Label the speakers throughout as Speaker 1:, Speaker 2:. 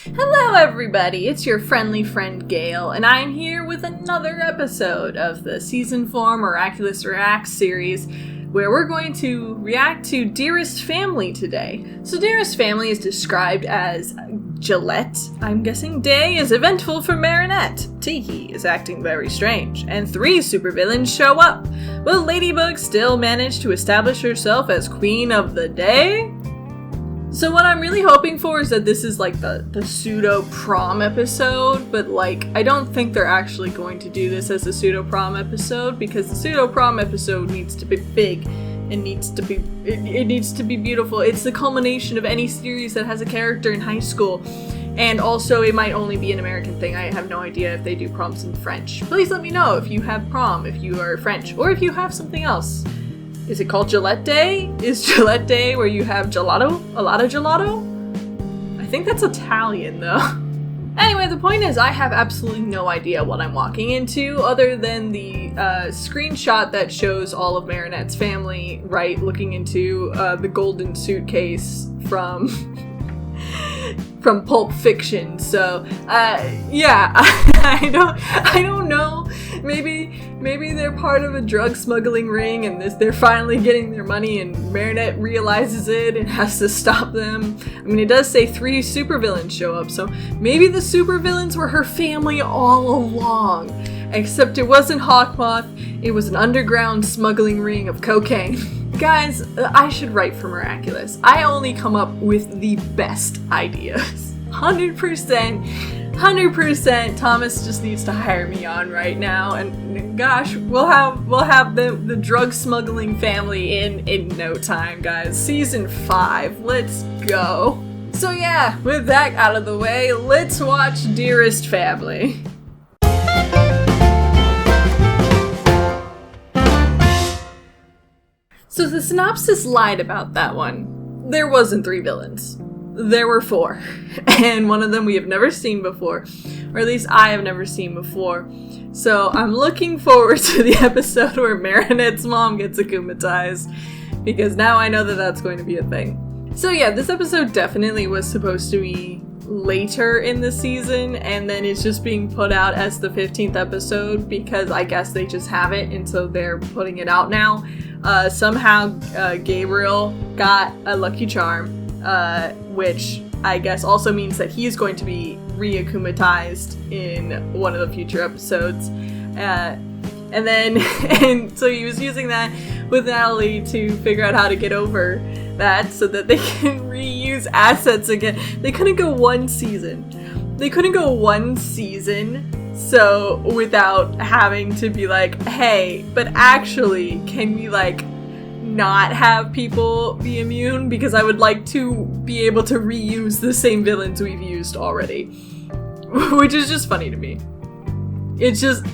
Speaker 1: Hello everybody, it's your friendly friend Gale, and I'm here with another episode of the Season 4 Miraculous Reacts series, where we're going to react to Dearest Family today. So Dearest Family is described as Gillette. I'm guessing day is eventful for Marinette. Tiki is acting very strange, and 3 supervillains show up. Will Ladybug still manage to establish herself as Queen of the Day? So what I'm really hoping for is that this is like the pseudo-prom episode, but like, I don't think they're actually going to do this as a pseudo-prom episode, because the pseudo-prom episode needs to be big, and needs to be beautiful. It's the culmination of any series that has a character in high school, and also it might only be an American thing. I have no idea if they do proms in French. Please let me know if you have prom, if you are French, or if you have something else. Is it called Gillette Day? Is Gillette Day where you have gelato? A lot of gelato? I think that's Italian though. Anyway, the point is I have absolutely no idea what I'm walking into other than the screenshot that shows all of Marinette's family, right, looking into the golden suitcase from Pulp Fiction. So, yeah, I don't know. Maybe they're part of a drug smuggling ring, and they're finally getting their money, and Marinette realizes it and has to stop them. I mean, it does say 3 supervillains show up, so maybe the supervillains were her family all along. Except it wasn't Hawkmoth, it was an underground smuggling ring of cocaine. Guys, I should write for Miraculous. I only come up with the best ideas. 100%, Thomas just needs to hire me on right now, and gosh, we'll have the drug smuggling family in no time, guys. Season 5, let's go. So yeah, with that out of the way, let's watch Dearest Family. So the synopsis lied about that one. There wasn't 3 villains. There were 4. And one of them we have never seen before. Or at least I have never seen before. So I'm looking forward to the episode where Marinette's mom gets akumatized, because now I know that that's going to be a thing. So yeah, this episode definitely was supposed to be later in the season, and then it's just being put out as the 15th episode because I guess they just have it, and so they're putting it out now. Somehow Gabriel got a lucky charm, which I guess also means that he's going to be re-akumatized in one of the future episodes. And so he was using that with Natalie to figure out how to get over that so that they can reuse assets again. They couldn't go one season. So without having to be like, hey, but actually, can we like not have people be immune, because I would like to be able to reuse the same villains we've used already. Which is just funny to me. It just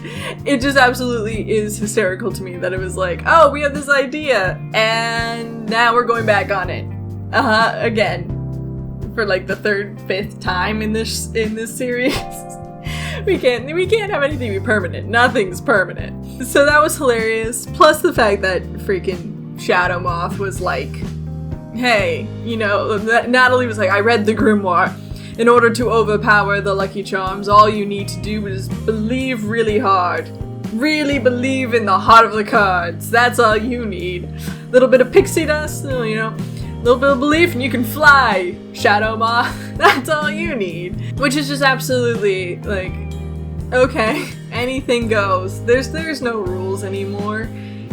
Speaker 1: absolutely is hysterical to me that it was like, oh, we have this idea, and now we're going back on it. Again. For like the 3rd, 5th time in this series. We can't have anything be permanent. Nothing's permanent. So that was hilarious. Plus the fact that freaking Shadowmoth was like, hey, you know, Natalie was like, I read the grimoire. In order to overpower the Lucky Charms, all you need to do is believe really hard. Really believe in the heart of the cards. That's all you need. A little bit of pixie dust, you know, a little bit of belief and you can fly, Shadowmoth. That's all you need. Which is just absolutely, like, okay, anything goes. There's no rules anymore.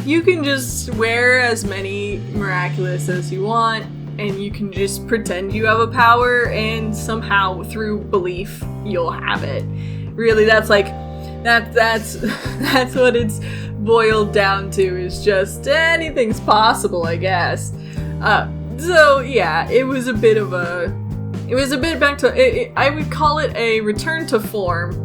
Speaker 1: You can just wear as many Miraculous as you want, and you can just pretend you have a power, and somehow through belief you'll have it. Really, that's like that's what it's boiled down to, is just anything's possible, I guess. So yeah, it was a bit back to I would call it a return to form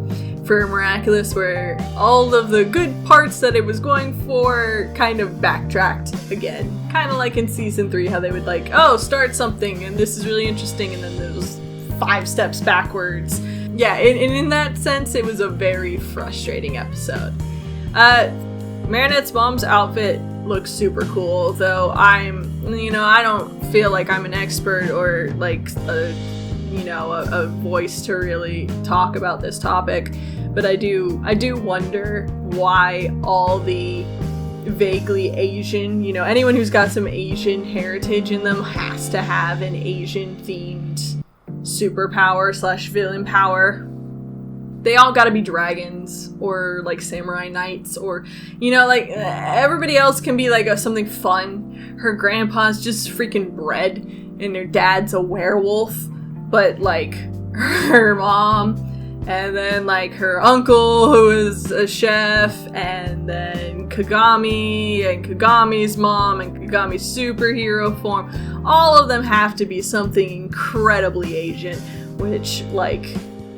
Speaker 1: for Miraculous, where all of the good parts that it was going for kind of backtracked again. Kind of like in season 3, how they would like, oh, start something and this is really interesting, and then there's 5 steps backwards. Yeah, in that sense, it was a very frustrating episode. Marinette's mom's outfit looks super cool, though I don't feel like I'm an expert or like a a voice to really talk about this topic. But I do wonder why all the vaguely Asian, anyone who's got some Asian heritage in them has to have an Asian themed superpower / villain power. They all gotta be dragons or like samurai knights or, everybody else can be like something fun. Her grandpa's just freaking bread and her dad's a werewolf, but like her mom and then like her uncle who is a chef and then Kagami and Kagami's mom and Kagami's superhero form. All of them have to be something incredibly Asian, which like,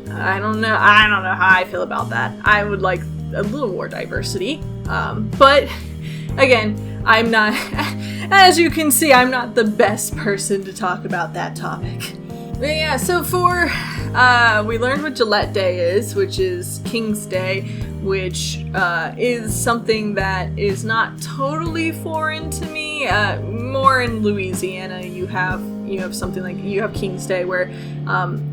Speaker 1: I don't know how I feel about that. I would like a little more diversity. But again, I'm not, as you can see, I'm not the best person to talk about that topic. But yeah, so we learned what Gillette Day is, which is King's Day, which is something that is not totally foreign to me. More in Louisiana, you have something like, you have King's Day where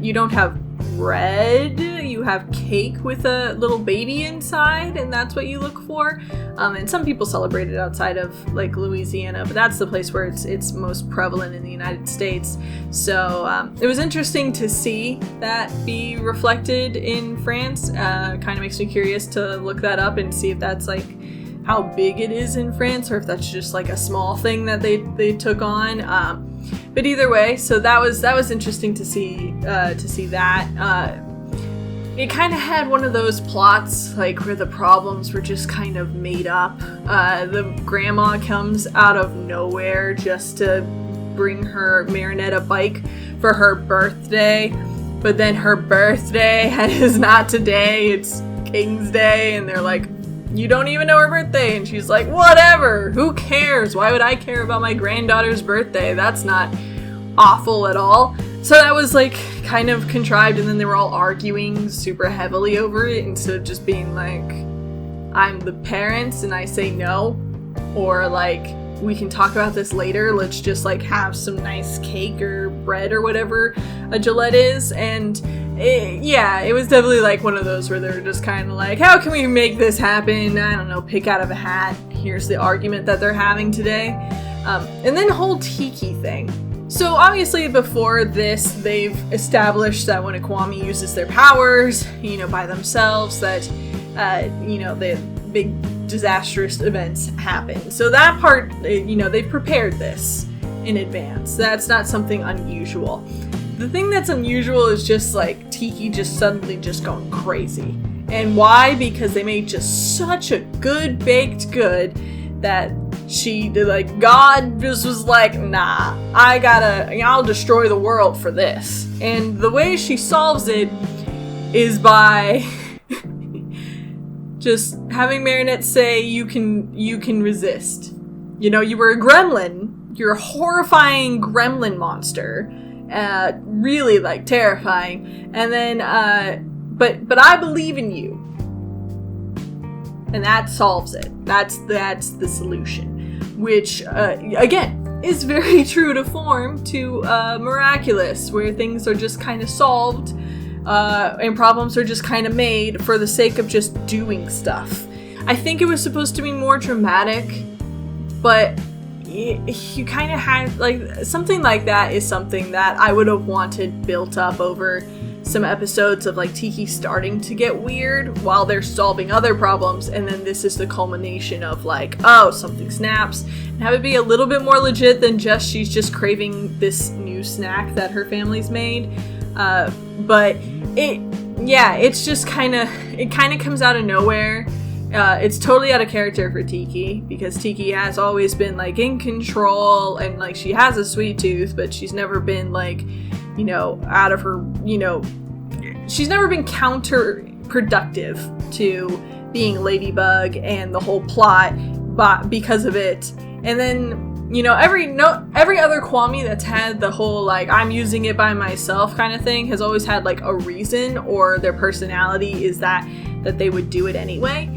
Speaker 1: you don't have bread, you have cake with a little baby inside, and that's what you look for. And some people celebrate it outside of like Louisiana, but that's the place where it's most prevalent in the United States. So it was interesting to see that be reflected in France. Kind of makes me curious to look that up and see if that's like how big it is in France, or if that's just like a small thing that they took on. But either way, so that was interesting to see that. It kind of had one of those plots like where the problems were just kind of made up. The grandma comes out of nowhere just to bring her Marinette a bike for her birthday, but then her birthday is not today, it's King's Day, and they're like, you don't even know her birthday, and she's like, whatever, who cares, why would I care about my granddaughter's birthday, that's not awful at all. So that was like kind of contrived, and then they were all arguing super heavily over it instead of just being like, I'm the parents and I say no, or like, we can talk about this later, let's just like have some nice cake or bread or whatever a Gillette is. And it was definitely like one of those where they're just kind of like, how can we make this happen? I don't know, pick out of a hat, here's the argument that they're having today. And then the whole Tiki thing. So obviously before this, they've established that when a Kwami uses their powers, by themselves, that, the big disastrous events happen. So that part, they've prepared this in advance. That's not something unusual. The thing that's unusual is just like Tiki just suddenly just going crazy. And why? Because they made just such a good baked good that she did, like, God just was like, nah, I'll destroy the world for this. And the way she solves it is by just having Marinette say, you can resist. You were a gremlin. You're a horrifying gremlin monster. Really, like, terrifying. And then, but I believe in you. And that solves it. That's the solution. Which, again, is very true to form to Miraculous, where things are just kind of solved, and problems are just kind of made for the sake of just doing stuff. I think it was supposed to be more dramatic, but you kind of had, like, something like that is something that I would have wanted built up over some episodes of, like, Tiki starting to get weird while they're solving other problems, and then this is the culmination of, like, oh, something snaps, and have it be a little bit more legit than just she's just craving this new snack that her family's made. But it's just kind of comes out of nowhere. It's totally out of character for Tiki, because Tiki has always been, like, in control, and, like, she has a sweet tooth, but she's never been, like, out of her, she's never been counterproductive to being Ladybug and the whole plot, but because of it. And then, every other Kwami that's had the whole, like, I'm using it by myself kind of thing has always had, like, a reason, or their personality is that they would do it anyway.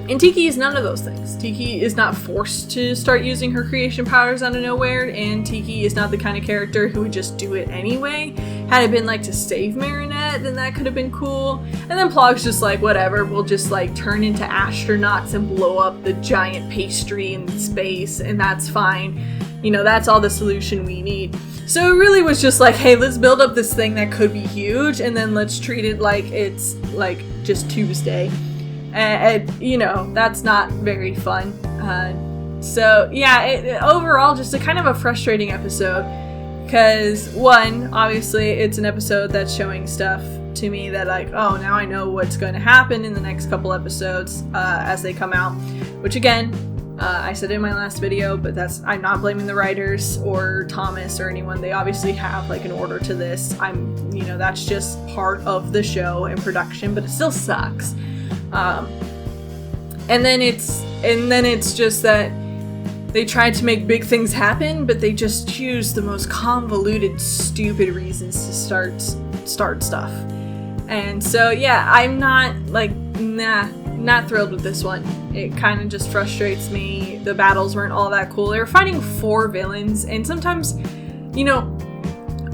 Speaker 1: And Tiki is none of those things. Tiki is not forced to start using her creation powers out of nowhere, and Tiki is not the kind of character who would just do it anyway. Had it been like to save Marinette, then that could have been cool. And then Plog's just like, whatever, we'll just like turn into astronauts and blow up the giant pastry in space, and that's fine. You know, that's all the solution we need. So it really was just like, hey, let's build up this thing that could be huge, and then let's treat it like it's like just Tuesday. And you know, that's not very fun. So yeah, overall just a kind of a frustrating episode. Because one, obviously it's an episode that's showing stuff to me that like, oh, now I know what's going to happen in the next couple episodes as they come out. Which again, I said in my last video, but I'm not blaming the writers or Thomas or anyone. They obviously have like an order to this. That's just part of the show and production, but it still sucks. And then it's just that they tried to make big things happen, but they just choose the most convoluted, stupid reasons to start stuff. And so yeah, I'm not thrilled with this one. It kind of just frustrates me. The battles weren't all that cool. They were fighting 4 villains, and sometimes,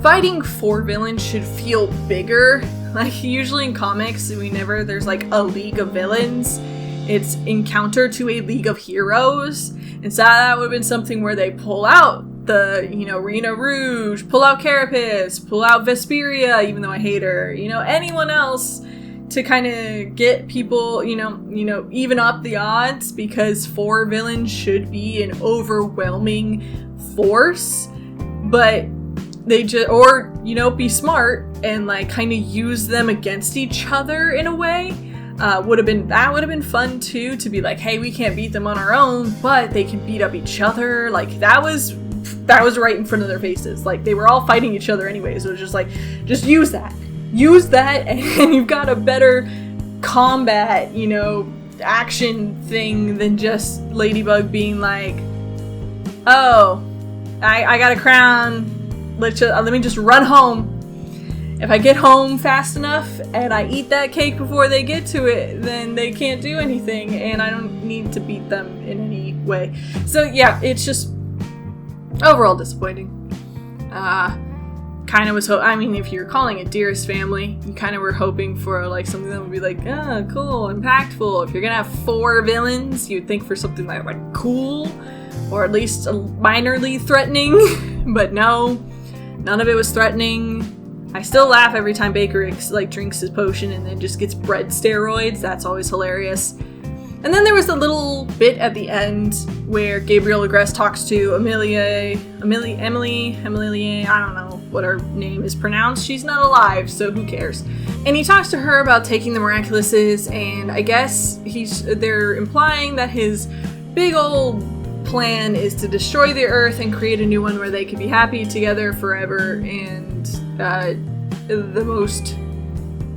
Speaker 1: fighting 4 villains should feel bigger. Like, usually in comics, there's like a league of villains. It's encounter to a league of heroes. And so that would have been something where they pull out the, Rena Rouge, pull out Carapace, pull out Vesperia, even though I hate her, anyone else to kind of get people, even up the odds, because 4 villains should be an overwhelming force. But they just, or, be smart and like kind of use them against each other in a way. Would have been fun too, to be like, hey, we can't beat them on our own, but they can beat up each other. Like, that was right in front of their faces. Like, they were all fighting each other anyways. So it was just like, just use that, and you've got a better combat, action thing than just Ladybug being like, oh, I got a crown. Let me just run home. If I get home fast enough and I eat that cake before they get to it, then they can't do anything, and I don't need to beat them in any way. So yeah, it's just overall disappointing. Kind of was if you're calling it Dearest Family, you kind of were hoping for like something that would be like, cool, impactful. If you're gonna have 4 villains, you'd think for something like cool, or at least minorly threatening. But no, none of it was threatening. I still laugh every time Baker drinks his potion and then just gets bread steroids. That's always hilarious. And then there was a little bit at the end where Gabriel Agreste talks to Emily, I don't know what her name is pronounced. She's not alive, so who cares? And he talks to her about taking the Miraculouses, and I guess they're implying that his big old plan is to destroy the Earth and create a new one where they can be happy together forever. And the most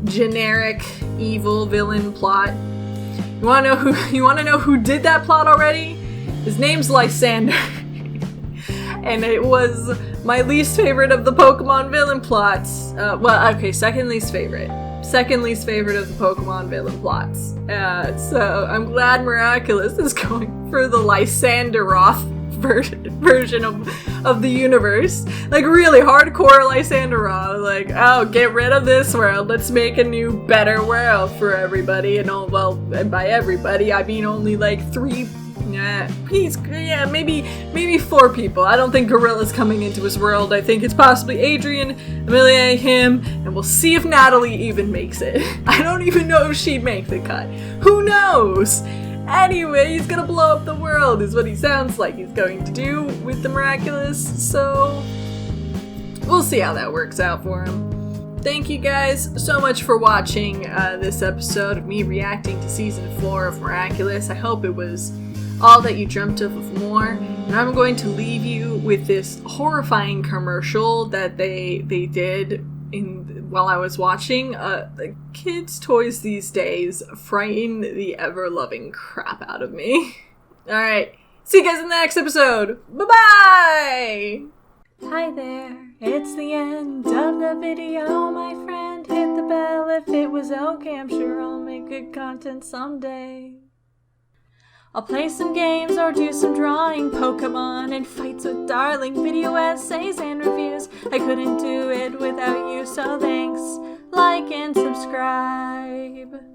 Speaker 1: generic evil villain plot. You want to know who did that plot already? His name's Lysander. And it was my least favorite of the Pokemon villain plots. Second least favorite. Second least favorite of the Pokemon villain plots. So I'm glad Miraculous is going for the Lysanderoth version of the universe. Like, really hardcore Lysanderoth. Like, oh, get rid of this world. Let's make a new, better world for everybody. And by everybody, I mean only like 3. Maybe 4 people. I don't think Gorilla's coming into his world. I think it's possibly Adrian, Amelia, him, and we'll see if Natalie even makes it. I don't even know if she'd make the cut. Who knows? Anyway, he's gonna blow up the world, is what he sounds like he's going to do with the Miraculous, so we'll see how that works out for him. Thank you guys so much for watching this episode of me reacting to Season 4 of Miraculous. I hope it was all that you dreamt of more, and I'm going to leave you with this horrifying commercial that they did while I was watching. The kids' toys these days frighten the ever-loving crap out of me. Alright, see you guys in the next episode. Bye-bye! Hi there, it's the end of the video, my friend. Hit the bell if it was okay, I'm sure I'll make good content someday. I'll play some games or do some drawing, Pokemon and fights with darling, video essays and reviews. I couldn't do it without you, so thanks, like and subscribe.